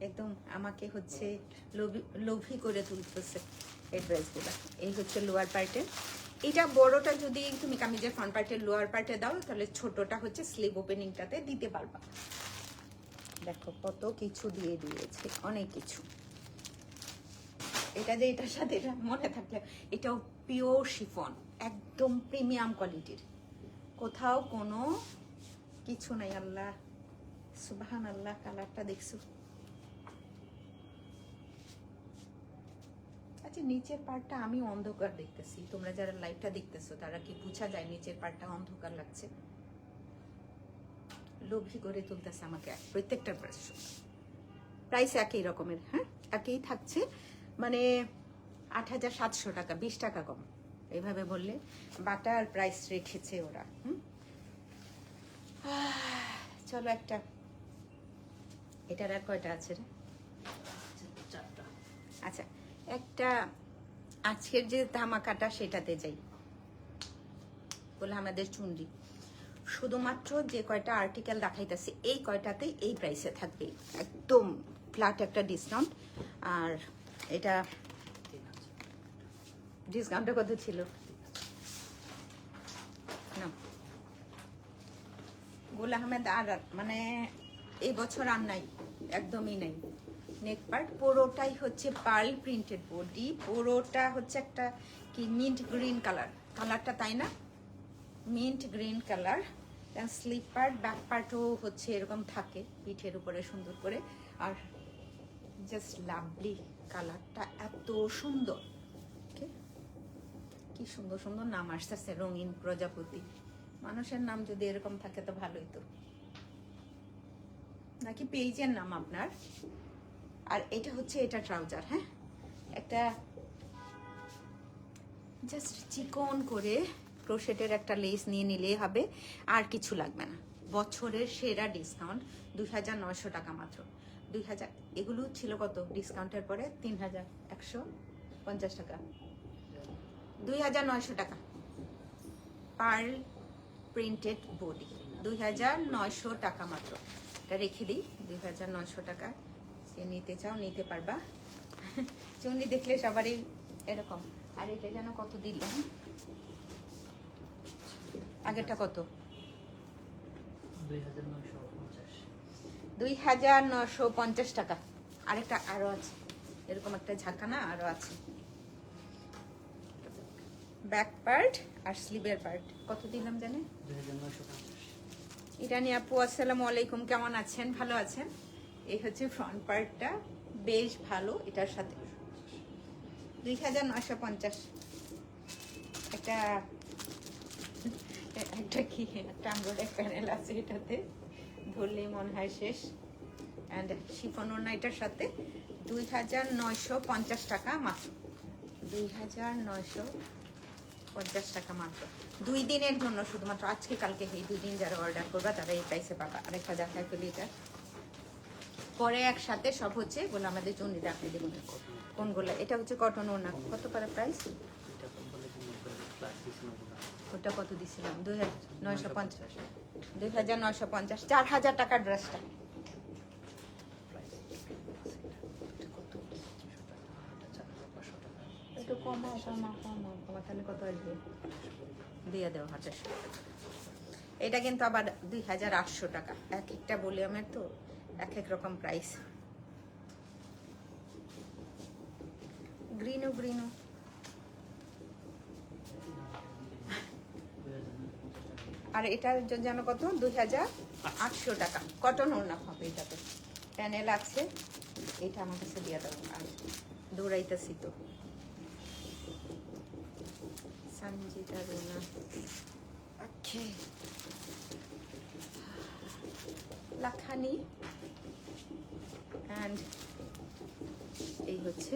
[SPEAKER 1] একদম আমাকে হচ্ছে লোভী করে তুলতেছে এই ড্রেসগুলো। এই হচ্ছে লোয়ার পার্টের, এটা বড়টা যদি তুমি কামিজের ফ্রন্ট পার্টের লোয়ার পার্টে দাও, তাহলে ছোটটা হচ্ছে স্লিভ ওপেনিংটাতে দিতে পারবা। দেখো কত কিছু দিয়ে দিয়েছে, অনেক কিছু। এটা যে এটার সাথে এটা মনে থাকলে, এটাও পিওর শিফন, একদম প্রিমিয়াম কোয়ালিটির, কোথাও কোনো কিছু নাই। আল্লাহ সুবহান আল্লাহ, কালারটা দেখছো? আচ্ছা, নিচের পার্টটা আমি অন্ধকার দেখতেছি, তোমরা যারা লাইভটা দেখতেছো তারা কি বোঝা যায় নিচের পার্টটা অন্ধকার লাগছে? লোভী করে তুলতেছে আমাকে প্রত্যেকটা প্রাইস একই রকমের, হ্যাঁ একই থাকছে, মানে 8,700 টাকা, 20 টাকা কম এইভাবে বললে। বাটার প্রাইস রেখেছে ওরা। চলো একটা, এটার আর কয়টা আছে রে?
[SPEAKER 4] 4টা।
[SPEAKER 1] আচ্ছা, একটা আজকের যে ধামাকাটা সেটাতে যাই, বলে আমাদের চুন্ডি শুধুমাত্র যে কয়টা আর্টিকেল দেখাইতেছে এই কয়টাতে এই প্রাইসে থাকবে, একদম ফ্ল্যাট একটা ডিসকাউন্ট। আর এটা
[SPEAKER 4] 3000
[SPEAKER 1] ডিসকাউন্টটা কত ছিল না? গোল আহমেদ আর মানে এই বছর আর নাই, একদমই নাই। নেক পার্ট পুরোটাই হচ্ছে পার্ল প্রিন্টেড, বডি পুরোটা হচ্ছে একটা কি মিন্ট গ্রিন কালার, কালারটা তাই না? Mint green colour. Sleeve part, back পার্টও হচ্ছে এরকম থাকে পিঠের উপরে সুন্দর করে। আর জাস্ট লাভলি, কালারটা এত সুন্দর, কি সুন্দর সুন্দর নাম আসতেছে, রঙিন প্রজাপতি। মানুষের নাম যদি এরকম থাকে তো ভালোই তো, নাকি পেজের নাম আপনার। আর এটা হচ্ছে এটা ট্রাউজার, হ্যাঁ একটা জাস্ট চিকন করে ক্রোশেটের একটা লেস নিয়ে নিলেই হবে, আর কিছু লাগবে না। বছরের সেরা ডিসকাউন্ট, 2,900 টাকা মাত্র। 2,000 এগুলো ছিল কত ডিসকাউন্টের পরে? 3,150 টাকা, 2,900 টাকা। পার্ল প্রিন্টেড বডি 2,900 টাকা মাত্র। এটা রেখে দিই, 2,900 টাকা। সে নিতে চাও নিতে পারবা। চুন্নি দেখলে সবারই এরকম। আর এটা যেন কত দিলাম, আগেরটা কত?
[SPEAKER 4] 2950।
[SPEAKER 1] 2,950 টাকা। আরেকটা আরো আছে, এরকম একটা ঝাঁকানা আরো আছে। ব্যাক পার্ট আর স্লিভের পার্ট কত দিলাম জানে?
[SPEAKER 4] 2950।
[SPEAKER 1] ইরানি আপু আসসালামু আলাইকুম, কেমন আছেন? ভালো আছেন? এই হচ্ছে ফ্রন্ট পার্টটা, বেশ ভালো। এটার সাথে 2,950। একটা কি একটা এমব্রয়ডারি প্যানেল আছে এটাতে, ধরলেই মনে হয় শেষ। অ্যান্ড শিফন ওড়না এটার সাথে 2,950 টাকা মাত্র, 2,950 টাকা মাত্র। 2 দিনের জন্য শুধুমাত্র, আজকে কালকে এই 2 দিন যারা অর্ডার করবা তারা এই প্রাইসে পাবা। আরেকটা দেখায় ফেলি, এটা পরে একসাথে সব হচ্ছে বলে আমাদের জন্য দেখাই দেবো কোনগুলো। এটা হচ্ছে কটন ওড়না, কত পারে প্রাইস?
[SPEAKER 4] এটা বলে দিন ফ্ল্যাট দিছেন ওগুলো।
[SPEAKER 2] ওটা কত দিছিলাম? 2950, 2950, 4000 টাকার ড্রেসটা। একটু কমাও, তাহলে কত আসবে? দিয়ে দেওয়া 2800 টাকা। এটা কিন্তু আবার 2800 টাকা। এক একটা ভলিউমের তো এক এক রকম প্রাইস। গ্রিনো গ্রিনো আর এটার যেন কত? 2800 টাকা। কটন ওড়না হবে এটাতে, প্যানেল আছে। এটা আমার কাছে দিয়ে দেবো, আর দৌড়াইতেছি তো। সঞ্জিতা রুনা, ওকে। লাখানি অ্যান্ড এই হচ্ছে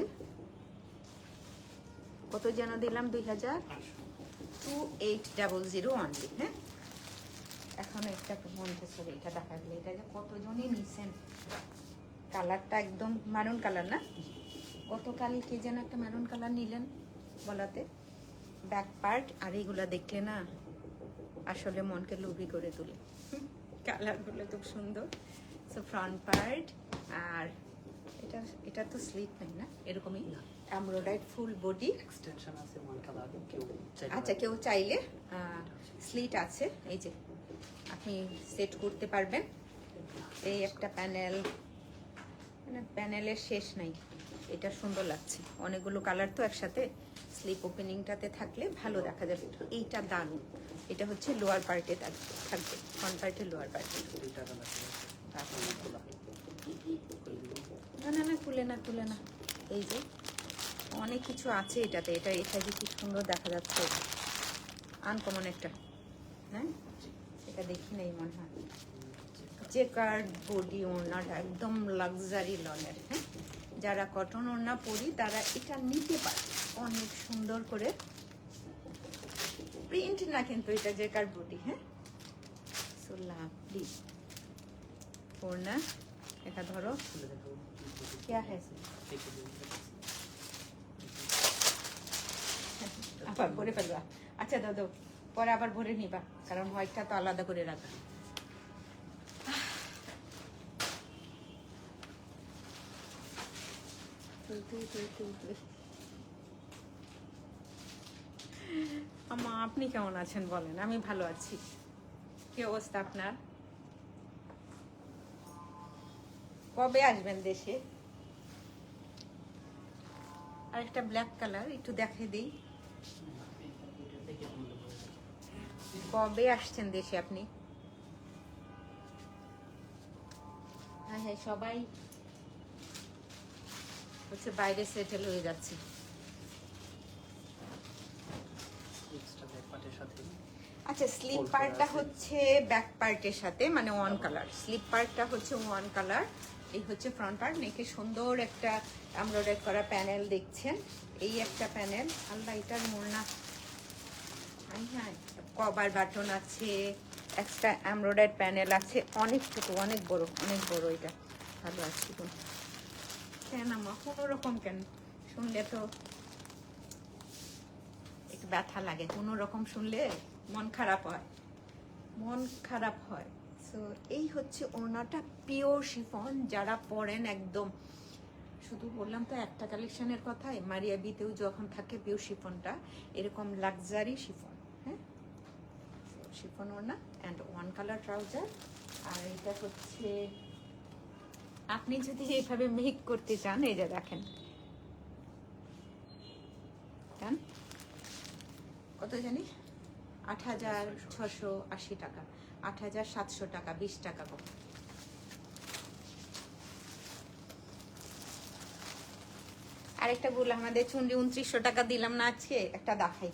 [SPEAKER 2] কত যেন দিলাম? 2800 অনলি। হ্যাঁ, এখন একটা মন্টেসরি, এটা দেখা গেল। এটা যে কতজনই নিছেন। কালারটা একদম মারুন কালার না? গতকাল কে যেন একটা মারুন কালার নিলেন বলাতে। ব্যাক পার্ট আর এইগুলা দেখলে না আসলে মনকে লোভী করে তোলে। কালারগুলো খুব সুন্দর। সো ফ্রন্ট পার্ট, আর এটা তো স্লিপ নেই না, এরকমই এমব্রয়ডারি ফুল বডি।
[SPEAKER 4] এক্সটেনশন আছে ওয়ান কালার, কেউ চাইলে
[SPEAKER 2] আচ্ছা, কেউ চাইলে স্লিট আছে, এই যে আপনি সেট করতে পারবেন। এই একটা প্যানেল, মানে প্যানেলের শেষ নাই। এটা সুন্দর লাগছে, অনেকগুলো কালার তো একসাথে। স্লিপ ওপেনিংটাতে থাকলে ভালো দেখা যাবে। এইটা দারুণ। এটা হচ্ছে লোয়ার পার্টে থাকবে, ফ্রন্ট পার্টে লোয়ার পার্টে।
[SPEAKER 4] দুইটা কালার
[SPEAKER 2] না না না, খুলে না, খুলে না। এই যে অনেক কিছু আছে এটাতে। এটা যে কি সুন্দর দেখা যাচ্ছে, আনকমন একটা। হ্যাঁ, এটা দেখি নাই মনে হয়। যে কার্ড বডি ওড়নাটা একদম লাক্সারি লনের। হ্যাঁ, যারা কটন ওড়না পরি তারা এটা নিতে পারে। অনেক সুন্দর করে প্রিন্ট না, কিন্তু এটা যে কার্ড বডি। হ্যাঁ, সো লাভলি ওড়না। এটা ধরো, क्या है আবার ভরে ফেলবা। আচ্ছা দাদু, পরে আবার ভরে নিবা, কারণ হোয়াইটটা তো আলাদা করে রাখা। আমা, আপনি কেমন আছেন বলেন? আমি ভালো আছি। কি অবস্থা আপনার? কবে আসবেন দেশে? আর একটা ব্ল্যাক কালার একটু দেখে দিই। কবে আসছেন দেশে আপনি? হ্যাঁ হ্যাঁ, সবাই হচ্ছে বাইরে সেটেল হয়ে যাচ্ছে। আচ্ছা, স্লিপ পার্টটা হচ্ছে ব্যাক পার্টের সাথে, মানে ওয়ান কালার। স্লিপ পার্টটা হচ্ছে ওয়ান কালার। এই হচ্ছে ফ্রন্ট পার্ট। নেকে সুন্দর একটা এমব্রয়ডারি করা প্যানেল দেখছেন। এই একটা প্যানেল। আল্লাহ, এটার মোড়না। হ্যাঁ, কভার বাটন আছে, একটা এমব্রয়ডারি প্যানেল আছে। অনেক ছোট, অনেক বড়, অনেক বড়। এটা ভালো আছে। কেন আমা কোনো রকম কেন শুনলে তো একটু ব্যথা লাগে। কোনো রকম শুনলে মন খারাপ হয়, মন খারাপ হয়। সো এই হচ্ছে ওড়নাটা, পিওর শিফন। যারা পরেন একদম, শুধু বললাম তো একটা কালেকশনের কথাই, মারিয়া বিতেও যখন থাকে পিওর শিফনটা, এরকম লাক্সারি শিফন। হ্যাঁ, শিফন ওড়না অ্যান্ড ওয়ান কালার ট্রাউজার। আর এটা হচ্ছে, আপনি যদি এইভাবে মেক করতে চান, এই যে দেখেন, কত জানি 8680 টাকা, 8700 টাকা, 20 টাকা কম। আরেকটা বললাম, আমাদের চুন্ডি 2900 টাকা দিলাম না আজকে, একটা দেখাই।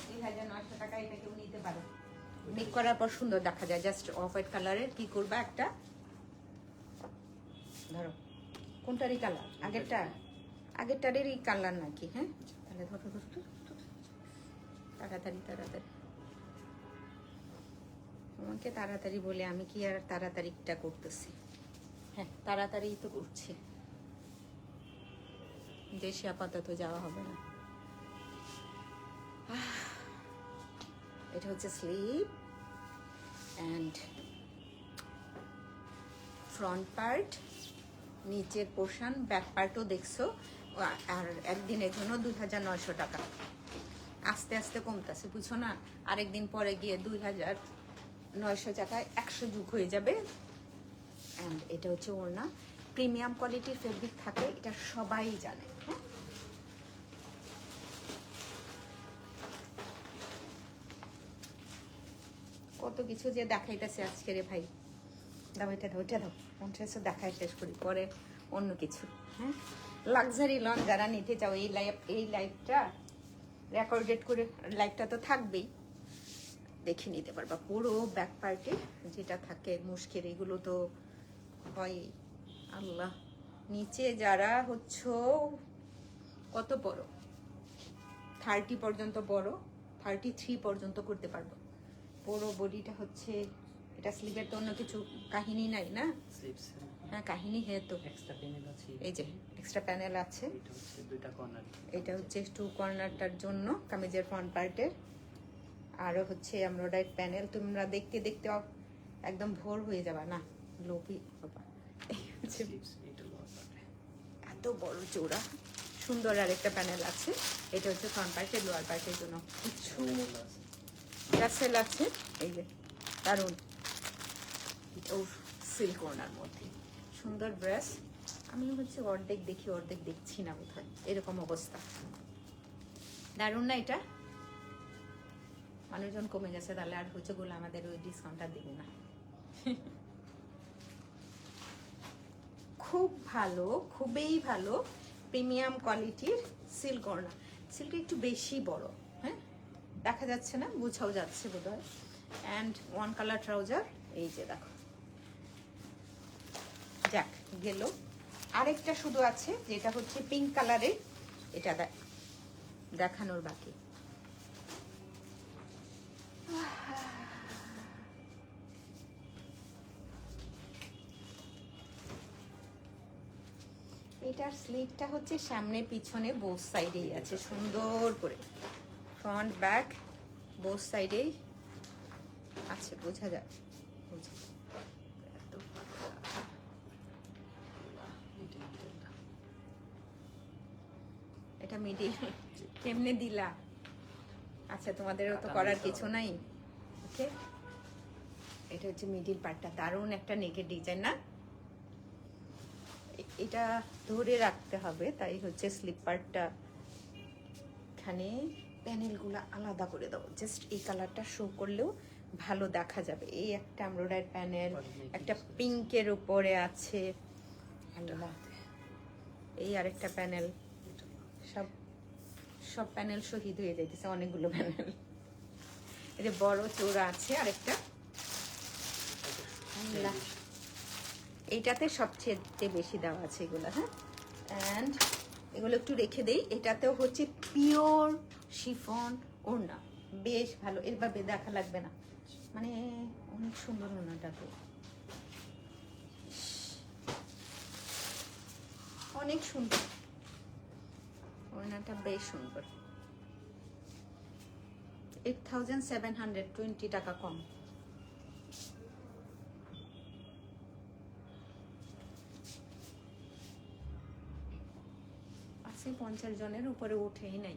[SPEAKER 2] 2900 টাকা, এটা কেউ নিতে পারো। মেক করার পর সুন্দর দেখা যায়। জাস্ট অফ হোয়াইট কালারের। কি করবা, একটা ধরো, কোনটারই কালার? আগেরটারই কালার নাকি? হ্যাঁ, তাহলে ধরো ধরো তাড়াতাড়ি তাড়াতাড়ি। আমাকে তাড়াতাড়ি বলে আমি কি আর তাড়াতাড়িটা করতেছি? হ্যাঁ, তাড়াতাড়ি তো করছি। দেশে আপাতত যাওয়া হবে না। এটা হচ্ছে স্লিভ অ্যান্ড ফ্রন্ট পার্ট, নিচের পোর্শন, ব্যাক পার্টও দেখছো। আর একদিনের জন্য 2,900 টাকা। আস্তে আস্তে কমতেছে, বুঝছো না? আরেকদিন পরে গিয়ে 2,900 টাকায় 100 যুগ হয়ে যাবে। অ্যান্ড এটা হচ্ছে ওড়না, প্রিমিয়াম কোয়ালিটির ফেব্রিক থাকে, এটা সবাই জানে। হ্যাঁ, কত কিছু যে দেখাইতেছে আজকে রে ভাই। দাও এটা দাও, এটা দাও, পঞ্চাশ দেখাই শেষ করি, পরে অন্য কিছু। হ্যাঁ, লাক্সারি লন যারা নিতে চাও, এই লাইভটা রেকর্ডেড করে, লাইভটা তো থাকবেই, দেখে নিতে পারবা। পুরো ব্যাক পার্টে যেটা থাকে মুশকিল, এগুলো তো হয়। আল্লাহ, নিচে যারা হচ্ছে কত বড়, 30 পর্যন্ত বড়, 33 পর্যন্ত করতে পারবো। পুরো বডিটা হচ্ছে, এটা স্লিভের তো অন্য কিছু কাহিনী নাই না?
[SPEAKER 4] স্লিপস
[SPEAKER 2] হ্যাঁ, কাহিনী হে তো।
[SPEAKER 4] এক্সট্রা প্যানেল আছে,
[SPEAKER 2] এই যে এক্সট্রা প্যানেল আছে,
[SPEAKER 4] এটা হচ্ছে দুইটা কর্নার,
[SPEAKER 2] এটা হচ্ছে 2 কর্নারটার জন্য কামিজের ফ্রন্ট পার্টের। আরও হচ্ছে এমব্রয়ডারি প্যানেল, তোমরা দেখতে দেখতে একদম ভোর হয়ে যাবা না, লোভী বাবা। এই হচ্ছে
[SPEAKER 4] স্লিপস, এটা লোয়ার পার্টে।
[SPEAKER 2] এত বড় চৌড়া সুন্দর আরেকটা প্যানেল আছে। এটা হচ্ছে ফ্রন্ট পার্টের, লোয়ার পার্টের জন্য কিছু টাসেল আছে। এই যে দারুণ, এটাও সিল্ক ওড়নার মধ্যে সুন্দর ড্রেস। আমি হচ্ছে অর্ধেক দেখি অর্ধেক দেখছি না বোধহয়, এরকম অবস্থা। দারুণ না এটা? মানুষজন কমে গেছে, তাহলে আর হচ্ছে গুলো আমাদের ওই ডিসকাউন্টটা দেবো না। খুব ভালো, খুবই ভালো, প্রিমিয়াম কোয়ালিটির সিল্ক ওড়না। সিল্ক একটু বেশি বড়, হ্যাঁ দেখা যাচ্ছে না, বুঝাও যাচ্ছে বোধহয়। অ্যান্ড ওয়ান কালার ট্রাউজার, এই যে দেখো। যাক গেল, আরেকটা শুধু আছে যেটা হচ্ছে পিঙ্ক কালারের, এটা দেখানোর বাকি। এটার স্লিভটা হচ্ছে সামনে পিছনে বোথ সাইডেই আছে সুন্দর করে, ফ্রন্ট ব্যাক বোথ সাইডেই আছে, বোঝা যায়। এটা মিডিল কেমনে দিলা? আচ্ছা, তোমাদেরও তো করার কিছু নাই। ওকে, এটা হচ্ছে মিডিল পার্টটা, দারুণ একটা নেকের ডিজাইন না? এটা ধরে রাখতে হবে, তাই হচ্ছে স্লিপ পার্টটা এখানে প্যানেলগুলো আলাদা করে দাও, জাস্ট এই কালারটা শো করলেও ভালো দেখা যাবে। এই একটা এমব্রয়ডারি প্যানেল, একটা পিঙ্কের উপরে আছে, আল্লাহ, এই আরেকটা প্যানেল, সব সব প্যানেল শহীদ হয়ে যাইতেছে, অনেকগুলো প্যানেল। এই যে বড় চৌড়া আছে আরেকটা, আল্লাহ, এইটাতে সবচেয়ে বেশি দেওয়া আছে এগুলো। হ্যাঁ, অ্যান্ড এগুলো একটু রেখে দেই। এটাতেও হচ্ছে পিওর শিফন ওড়না, বেশ ভালো, এভাবে দেখা লাগবে না, মানে অনেক সুন্দর ওড়নাটাতে, অনেক সুন্দর ওড়নাটা, বেশ সুন্দর। 8,720 টাকা কম। আছে 50 জনের উপরে উঠেই নাই,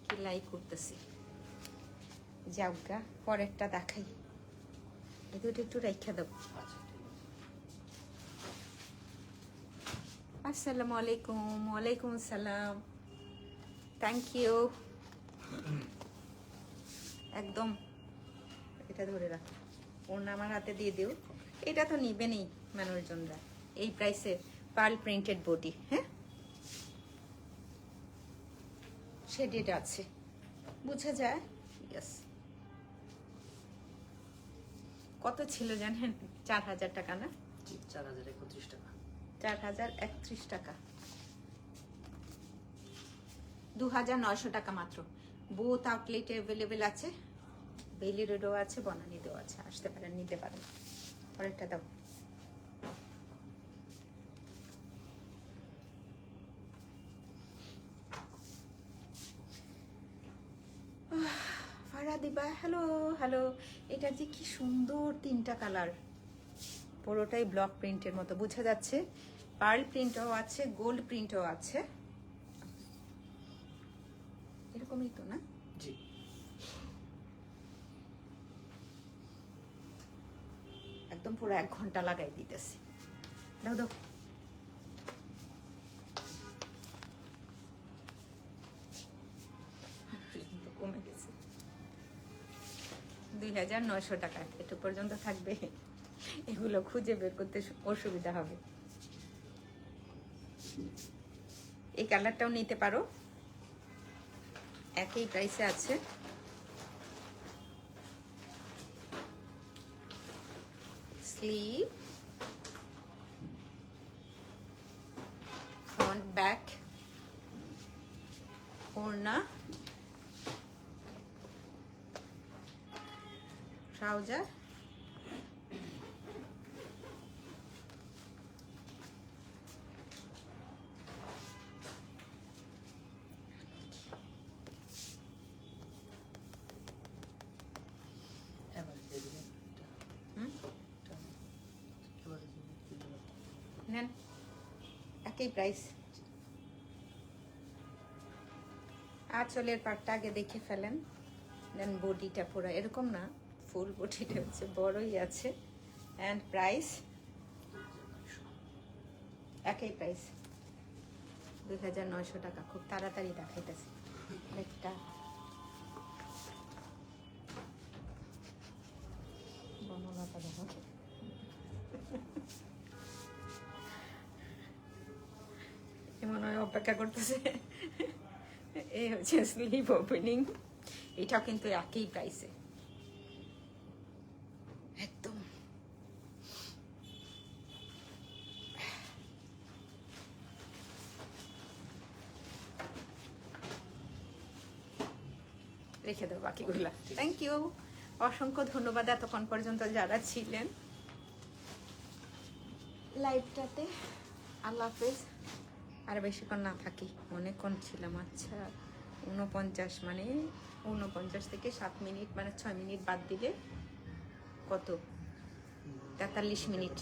[SPEAKER 2] কি লাইক করতেছি। যাওগা, পরেরটা দেখাই, এটা একটু রেখে দেবো।
[SPEAKER 4] আচ্ছা, ঠিক আছে।
[SPEAKER 2] আসসালামু আলাইকুম। ওয়ালাইকুম আসসালাম, থ্যাংক ইউ। একদম এটা ধরে রাখ, ওড়না আমার হাতে দিয়ে দিও। এটা তো নিবেনই মানুষজনরা এই প্রাইসে, পার্ল প্রিন্টেড বডি। হ্যাঁ, শেডেড আছে, বোঝা যায়। ইয়েস, কত ছিল জানেন? 4,000 টাকা না?
[SPEAKER 4] 4,031 টাকা।
[SPEAKER 2] 4,031 টাকা, 2,900 টাকা মাত্র। বোথ আউটলেটে অ্যাভেলেবেল আছে, বেলি রোডও আছে, বনানীতেও আছে, আসতে পারেন, নিতে পারেন। পরেরটা দাও। ফারা দিবা, হ্যালো হ্যালো। এটা যে কি সুন্দর 3টা কালার, পুরোটাই ব্লক প্রিন্টের মতো বোঝা যাচ্ছে। পার্ল প্রিন্টও আছে, গোল্ড প্রিন্টও আছে, এরকমই তো না?
[SPEAKER 4] জি।
[SPEAKER 2] একদম পুরো 1 ঘন্টা লাগাই দিতেছি। দাও দাও। কমে গেছে 2900 টাকা, একটু পর্যন্ত থাকবে। এগুলো খুঁজে বের করতে অসুবিধা হবে। এই কালারটাও নিতে পারো, একই প্রাইসে আছে। স্লিভ, ফ্রন্ট ব্যাক, ওড়না, ট্রাউজার,
[SPEAKER 4] এবার দিয়ে দিবেন এটা।
[SPEAKER 2] হুম?
[SPEAKER 4] এটা। এবার দিয়ে দিবেন।
[SPEAKER 2] নেন, একই প্রাইস। আঁচলের পাটটা আগে দেখে ফেলেন, দেন বডিটা পুরো এরকম না, ফুল বডিটা হচ্ছে বড়ই আছে। অ্যান্ড প্রাইস একই প্রাইস, 2900 টাকা। খুব তাড়াতাড়ি দেখাইতেছে একটা বনলতা দেখো। মনে হয় অপেক্ষা করতেছে। এই হচ্ছে স্লিভ ওপেনিং, এটাও কিন্তু একই প্রাইসে একদম। রেখে দেবো বাকিগুলা। থ্যাংক ইউ, অসংখ্য ধন্যবাদ এতক্ষণ পর্যন্ত যারা ছিলেন লাইভটাতে। আল্লাহ হাফেজ। আর বেশিক্ষণ না থাকি, অনেকক্ষণ ছিলাম। আচ্ছা 49, মানে 49 থেকে 7 মিনিট, মানে 6 মিনিট বাদ দিলে কত, 43 মিনিট।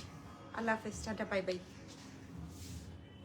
[SPEAKER 2] আল্লাহ হাফেজ, টাটা, বাই বাই।